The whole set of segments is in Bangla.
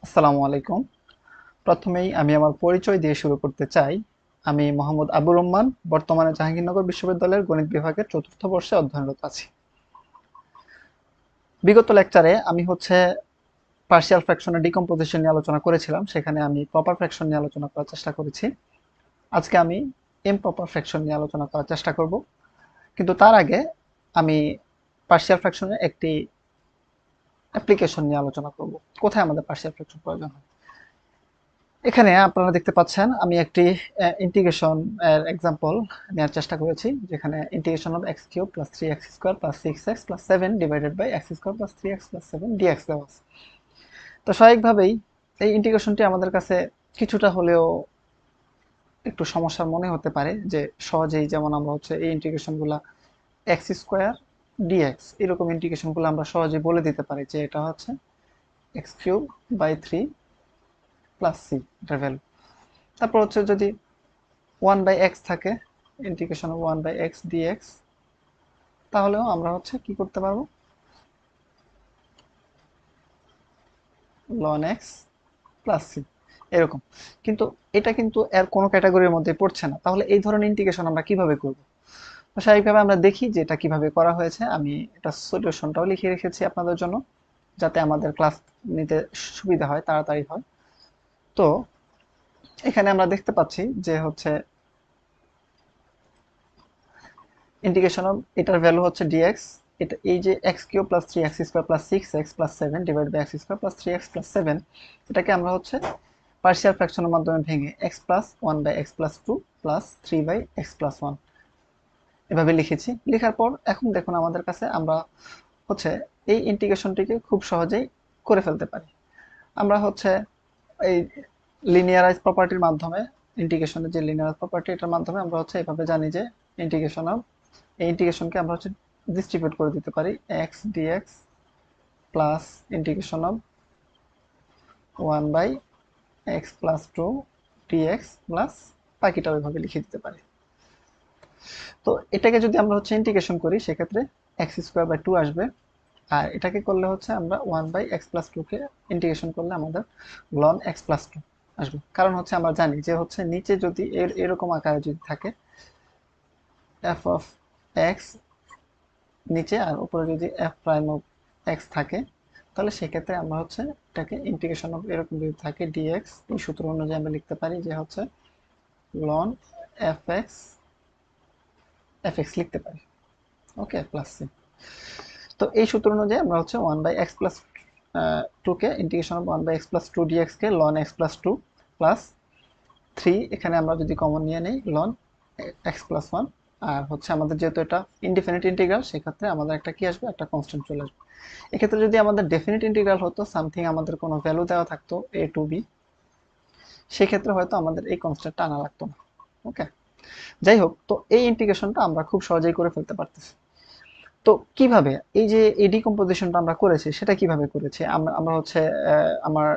আসসালামু আলাইকুম। প্রথমেই আমি আমার পরিচয় দিয়ে শুরু করতে চাই। আমি মোহাম্মদ আবুর রহমান, বর্তমানে জাহাঙ্গীরনগর বিশ্ববিদ্যালয়ের গণিত বিভাগের চতুর্থ বর্ষে অধ্যয়নরত আছি। বিগত লেকচারে আমি পার্শিয়াল ফ্র্যাকশনের ডিকম্পোজিশন নিয়ে আলোচনা করেছিলাম, সেখানে আমি প্রপার ফ্র্যাকশন নিয়ে আলোচনা করার চেষ্টা করেছি। আজকে আমি ইমপ্রপার ফ্র্যাকশন নিয়ে আলোচনা করার চেষ্টা করব, কিন্তু তার আগে আমি পার্শিয়াল ফ্র্যাকশনের একটি অ্যাপ্লিকেশন নিয়ে আলোচনা করব। কোথায় আমাদের পার্শিয়াল ফ্র্যাকশন প্রয়োজন হয়। এখানে আপনারা দেখতে পাচ্ছেন আমি একটি ইন্টিগ্রেশন এর এক্সাম্পল নেওয়ার চেষ্টা করেছি, যেখানে integration of x cube plus three x square plus six x plus seven divided by x square plus three x plus seven dx দেওয়া আছে। তো স্বাভাবিকভাবেই এই ইন্টিগ্রেশনটি আমাদের কাছে কিছুটা হলেও একটু সমস্যার মনে হতে পারে, যে সহজেই যেমন আমরা এই ইন্টিগ্রেশনগুলো এক্স স্কোয়ার ডিএক্স এরকম ইন্টিগ্রেশনগুলো আমরা সহজেই বলে দিতে পারি যে এটা হচ্ছে x cube by three plus c, এটার ভ্যালু। তারপর যদি ওয়ান বাই এক্স থাকে, integration of one by x dx, তাহলেও আমরা কি করতে পারবো, লন এক্স প্লাস সি এরকম। কিন্তু এটা কিন্তু এর কোনো ক্যাটাগরির মধ্যে পড়ছে না, তাহলে এই ধরনের ইন্টিগ্রেশন আমরা কিভাবে করব? তো স্বাভাবিকভাবে আমরা দেখি যে এটা কিভাবে করা হয়েছে। আমি এটা সলিউশনটাও লিখে রেখেছি আপনাদের জন্য, যাতে আমাদের ক্লাস নিতে সুবিধা হয়, তাড়াতাড়ি হয়। তো এখানে আমরা দেখতে পাচ্ছি যে ইন্টিগ্রেশন অফ এটার ভ্যালু হচ্ছে ডিএক্স। এটা এই যে x cube plus three x square plus six x plus seven divide by x square plus three x plus seven, এটাকে আমরা পার্শিয়াল ফ্র্যাকশনের মাধ্যমে ভেঙে x plus one by x plus two plus three by x plus one এভাবে লিখেছি। লেখার পর এখন দেখুন আমাদের কাছে আমরা হচ্ছে এই ইন্টিগ্রেশনটিকে খুব সহজেই করে ফেলতে পারি। আমরা এই লিনিয়ারাইজ প্রপার্টির মাধ্যমে, ইন্টিগ্রেশনের যে লিনিয়ারাইজ প্রপার্টি, এটার মাধ্যমে আমরা এভাবে জানি যে ইন্টিগ্রেশন অফ এই ইন্টিগ্রেশনকে আমরা ডিস্ট্রিবিউট করে দিতে পারি x dx plus integration of one by x plus two dx plus বাকিটা ওইভাবে লিখে দিতে পারি। তো এটাকে যদি আমরা ইন্টিগ্রেশন করি, সেক্ষেত্রে এক্স স্কোয়ার বাই টু আসবে। আর এটাকে করলে আমরা one by x plus two কে ইন্টিগ্রেশন করলে আমাদের লন এক্স প্লাস টু আসবে। কারণ আমরা জানি যে নিচে যদি এরকম আকারে যদি থাকে এফ অফ এক্স নিচে, আর উপরে যদি এফ প্রাইম অফ এক্স থাকে, তাহলে সেক্ষেত্রে আমরা এটাকে ইন্টিগ্রেশন অফ এরকম যদি থাকে ডিএক্স, এই সূত্র অনুযায়ী আমরা লিখতে পারি যে ln f x f x লিখতে পারি। Okay, plus c. তো এই সূত্র অনুযায়ী আমরা one by x plus two কে integration of one by x plus two dx কে ln x plus two plus three, এখানে আমরা যদি কমন নিয়ে নেই লন এক্স প্লাস ওয়ান। আর আমাদের যেহেতু এটা ইনডিফিনিট ইন্টিগ্রাল, সেক্ষেত্রে আমাদের একটা কি আসবে, একটা কনস্ট্যান্ট চলে আসবে। এক্ষেত্রে যদি আমাদের ডেফিনিট ইন্টিগ্রাল হতো, সামথিং আমাদের কোনো ভ্যালু দেওয়া থাকতো এ টু বি, সেক্ষেত্রে হয়তো আমাদের এই কনস্ট্যান্টটা আনা লাগতো না। ওকে, যাই হোক, তো এই ইন্টিগ্রেশনটা আমরা খুব সহজেই করে ফেলতে পারতেছি। তো কিভাবে এই যে এই ডিকম্পোজিশনটা আমরা করেছি, সেটা কিভাবে করেছি আমরা আমরা আমার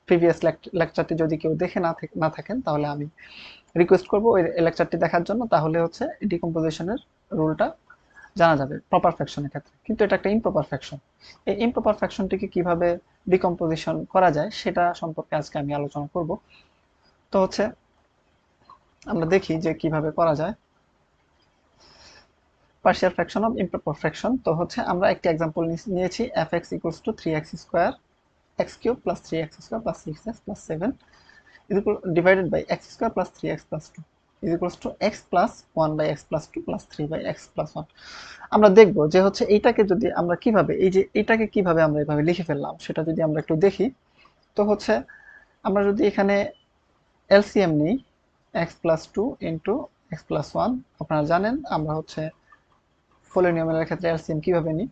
প্রিভিয়াস লেকচারটি যদি কেউ দেখে না থাকেন, তাহলে আমি রিকোয়েস্ট করবো ওই লেকচারটি দেখার জন্য। তাহলে ডিকম্পোজিশনের রুলটা জানা যাবে প্রপার ফ্র্যাকশনের ক্ষেত্রে। কিন্তু এটা একটা ইমপ্রপার ফ্র্যাকশন। এই ইমপ্রপার ফ্র্যাকশনটিকে কিভাবে ডিকম্পোজিশন করা যায়, সেটা সম্পর্কে আজকে আমি আলোচনা করব। তো আমরা দেখি যে কিভাবে করা যায় partial fraction of improper fraction. তো আমরা একটি एग्जांपल নিয়েছি f(x = 3x square x cube plus 3x square plus 6x plus 7 divided by x square plus 3x plus 2 x plus 1 by x plus 2 plus 3 by x plus 1। আমরা দেখব যে এইটাকে যদি আমরা কিভাবে, এই যে এটাকে কিভাবে আমরা এভাবে লিখে ফেললাম, সেটা যদি আমরা একটু দেখি। তো আমরা যদি এখানে এলসিএম নিই, x plus 2 into x plus 1, আপনারা জানেন আমরা পলিনোমিয়ালের ক্ষেত্রে এলসিএম কিভাবে নিই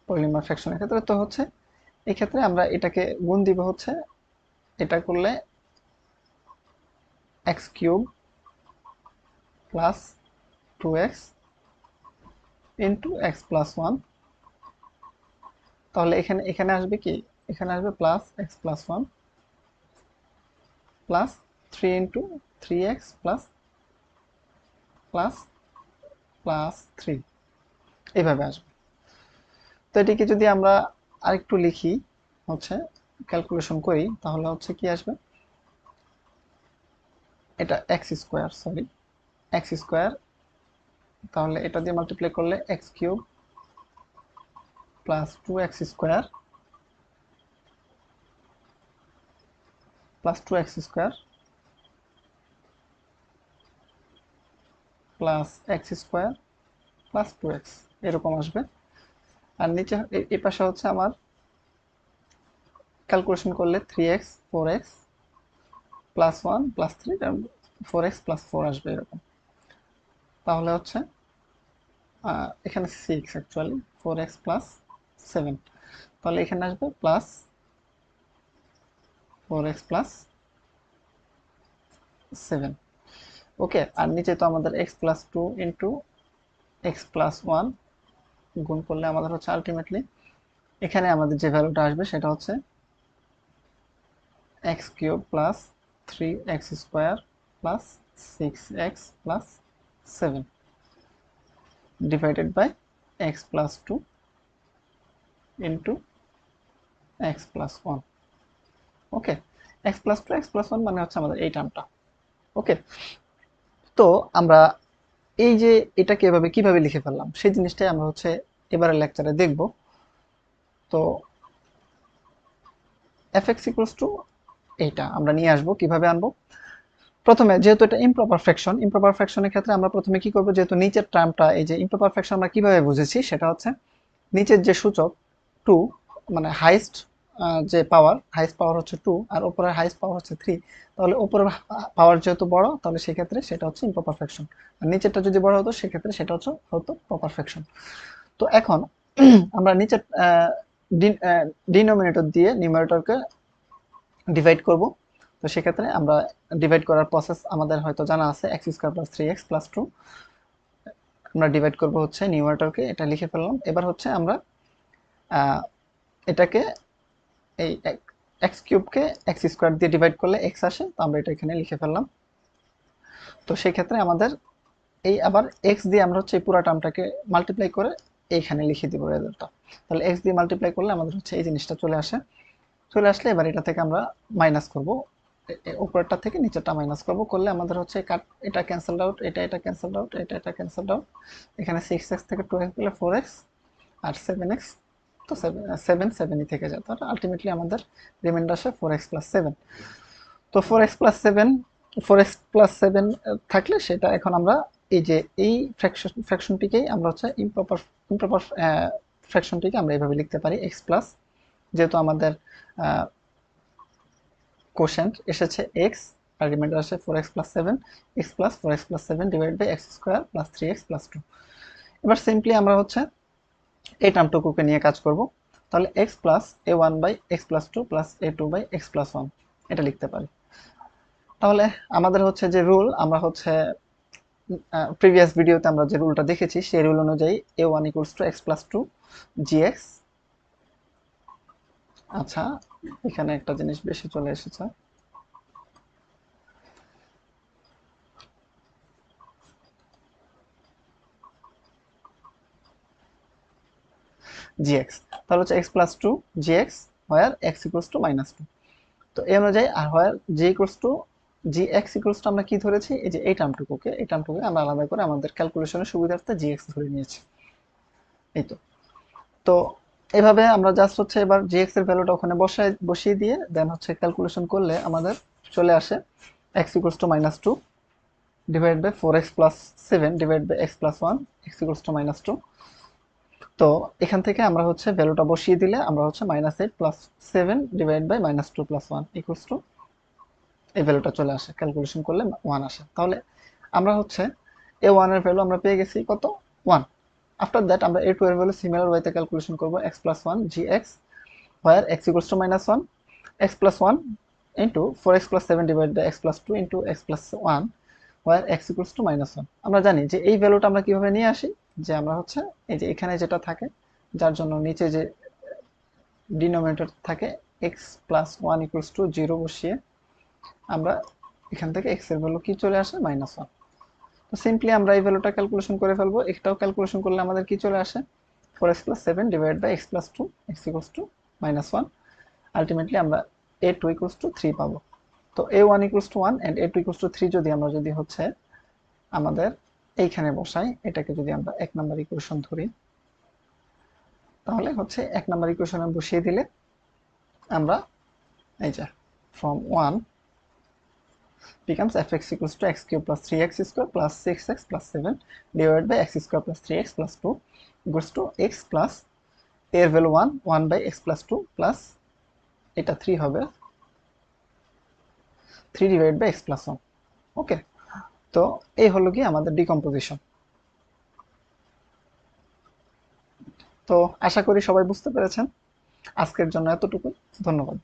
পলিনোমিয়াল ফ্র্যাকশনের ক্ষেত্রে। তো এই ক্ষেত্রে আমরা এটাকে গুণ দিব, এটা করলে x cube plus two x into x plus one. তাহলে এখানে এখানে আসবে কি, এখানে আসবে plus x plus one plus three into three x plus plus plus three, এইভাবে আসবে। তো এটিকে যদি আমরা আরেকটু লিখি, হচ্ছে ক্যালকুলেশন করি তাহলে হচ্ছে কি আসবে, এটা x square, sorry x square, তাহলে এটা দিয়ে মাল্টিপ্লাই করলে x cube plus 2x square plus 2x square plus x square plus 2x এরকম আসবে। আর নিচে এই পাশে হচ্ছে আমার ক্যালকুলেশন করলে 3x 4x plus 1 plus 3 4x plus 4 আসবে এরকম। তাহলে হচ্ছে এখানে 6 অ্যাকচুয়ালি 4x প্লাস 7, তাহলে এখানে আসবে প্লাস 4x প্লাস 7। ওকে, আর নিচে তো আমাদের x plus 2 into x plus 1 গুণ করলে আমাদের হচ্ছে আলটিমেটলি এখানে আমাদের যে ভ্যালুটা আসবে সেটা হচ্ছে x cube plus 3x square plus 6x plus 7 divided by x plus 2 into x plus 1। Okay, x plus 2 x plus 1 মানে হচ্ছে আমাদের এই টার্মটা। ওকে, তো আমরা এই যে এটাকে এভাবে কিভাবে লিখে ফেললাম সেই জিনিসটাই আমরা হচ্ছে এবারের লেকচারে দেখব। তো fx ইকুয়ালস টু এইটা আমরা নিয়ে আসবো, কিভাবে আনবো। প্রথমে যেহেতু এটা ইমপ্রপার ফ্র্যাকশন, ইমপ্রপার ফ্র্যাকশনের ক্ষেত্রে আমরা প্রথমে কি করব, যেহেতু নিচের টার্মটা এই যে ইমপ্রপার ফ্র্যাকশন আমরা কিভাবে বুঝেছি সেটা হচ্ছে নিচের যে সূচক 2 মানে হাইস্ট যে পাওয়ার, হাইস্ট পাওয়ার হচ্ছে 2 আর উপরের হাইস্ট পাওয়ার হচ্ছে 3, তাহলে উপরের পাওয়ার যেহেতু বড় তাহলে সেক্ষেত্রে সেটা হচ্ছে ইমপ্রপার ফ্র্যাকশন, আর নিচেরটা যদি বড় হতো সেক্ষেত্রে সেটা হতো প্রপার ফ্র্যাকশন। তো এখন আমরা নিচের ডিনোমিনেটর দিয়ে নিউমারেটরকে ডিভাইড করব। তো সেক্ষেত্রে আমরা ডিভাইড করার প্রসেস আমাদের হয়তো জানা আছে, x square plus 3x plus 2 আমরা ডিভাইড করব হচ্ছে নিউমারেটরকে, এটা লিখে ফেললাম। এবার হচ্ছে আমরা এটাকে এই এক্স কিউবকে এক্স স্কোয়ার দিয়ে ডিভাইড করলে এক্স আসে, তো আমরা এটা এখানে লিখে ফেললাম। তো সেই ক্ষেত্রে আমাদের এই আবার এক্স দিয়ে আমরা হচ্ছে এই পুরো টার্মটাকে মাল্টিপ্লাই করে এইখানে লিখে দিব রেজাল্টটা। তাহলে এক্স দিয়ে মাল্টিপ্লাই করলে আমাদের হচ্ছে এই জিনিসটা চলে আসে। চলে আসলে এবার এটা থেকে আমরা মাইনাস করব, উপরেরটা থেকে নিচেরটা মাইনাস করব, করলে আমাদের হচ্ছে এটা ক্যান্সেলড আউট, এটা ক্যান্সেলড আউট, এটা ক্যান্সেলড আউট। এখানে 6x থেকে 2x গেলে 4x আর 7x, তো 7 থেকে যায়, তাহলে আলটিমেটলি আমাদের রিমাইন্ডার আসে 4x প্লাস 7। তো 4x প্লাস 7, 4x প্লাস 7 থাকলে সেটা এখন আমরা এই যে এই ফ্র্যাকশনটিকেই আমরা হচ্ছে ইমপ্রপার ইমপ্রপার ফ্র্যাকশনটিকে আমরা এইভাবে লিখতে পারি x প্লাস, যেহেতু আমাদের কোশেন্ট এসেছে x আর রিমাইন্ডার আসে 4x plus 7, x plus 4x plus 7 divide by x square plus 3x plus 2। এবার সিম্পলি আমরা হচ্ছে এই টার্মটুকুকে নিয়ে কাজ করব। তাহলে x plus a1 by x plus 2 plus a2 by x plus 1 এটা লিখতে পারি। তাহলে আমাদের হচ্ছে যে রুল, আমরা হচ্ছে প্রিভিয়াস ভিডিওতে আমরা যে রুলটা দেখেছি সেই রুল অনুযায়ী a1 equals two x plus 2 gx। আচ্ছা, এখানে একটা জিনিস বেশি চলে এসেছে, gx, তাহলে হচ্ছে x plus 2 gx where x equals to minus 2। তো এই অনুযায়ী আর হোয়ার g equals to gx equals to আমরা কি ধরেছি, এই যে এই টার্মটুকুকে আমরা আলাদা করে আমাদের ক্যালকুলেশনের সুবিধার্থে gx ধরে নিয়েছি। এই তো, তো এভাবে আমরা জাস্ট হচ্ছে এবার gx এর ভ্যালুটা ওখানে বসিয়ে দিয়ে দেন হচ্ছে ক্যালকুলেশন করলে আমাদের চলে আসে x equals to minus 2 divide by 4x plus 7 divide by x plus 1 x equals to minus 2। তো এখান থেকে আমরা হচ্ছে ভ্যালুটা বসিয়ে দিলে আমরা হচ্ছে minus 8 plus 7 divide by minus 2 plus 1 equals to এই ভ্যালুটা চলে আসে, ক্যালকুলেশন করলে 1 আসে। তাহলে আমরা হচ্ছে a1 এর ভ্যালু আমরা পেয়ে গেছি কত, 1। আফটার দ্যাট আমরা a2 এর ভ্যালু সিমিলার ওয়েতে ক্যালকুলেশন করব, x plus 1 gx where x equals to minus 1, x plus 1 into 4x plus 7 divided by x plus 2 into x plus 1 where x equals to minus 1। আমরা জানি যে এই ভ্যালুটা আমরা কিভাবে নিয়ে আসি, যে আমরা হচ্ছে এই যে এখানে যেটা থাকে যার জন্য নিচে যে ডিনোমিনেটর থাকে x plus 1 equals to 0 বসিয়ে আমরা এখান থেকে x এর ভ্যালু কি চলে আসে, মাইনাস 1। তো সিম্পলি আমরা এই ভ্যালুটা ক্যালকুলেশন করে ফেলবো, এটাও ক্যালকুলেশন করলে আমাদের কি চলে আসে 4x plus 7 divided by x plus 2 x equals to minus 1। Ultimately আমরা a2 ইকুয়ালস টু 3 পাবো। তো a1 equals to 1 and a2 equals to 3 যদি আমরা যদি হচ্ছে আমাদের এইখানে বসাই, এটাকে যদি আমরা 1 নাম্বার ইকুয়েশন ধরি, তাহলে হচ্ছে 1 নাম্বার ইকুয়েশনে বসিয়ে দিলে আমরা এই যে from 1 becomes fx equals to x cube plus 3x square plus 6x plus 7 divided by x square plus 3x plus 2 equals to x plus এর value 1 1 by x plus 2 plus এটা 3 হবে 3 divided by x plus 1। ওকে, তো এই হলো কি আমাদের ডিকম্পোজিশন। তো আশা করি সবাই বুঝতে পেরেছেন। আজকের জন্য এতটুকুই, ধন্যবাদ।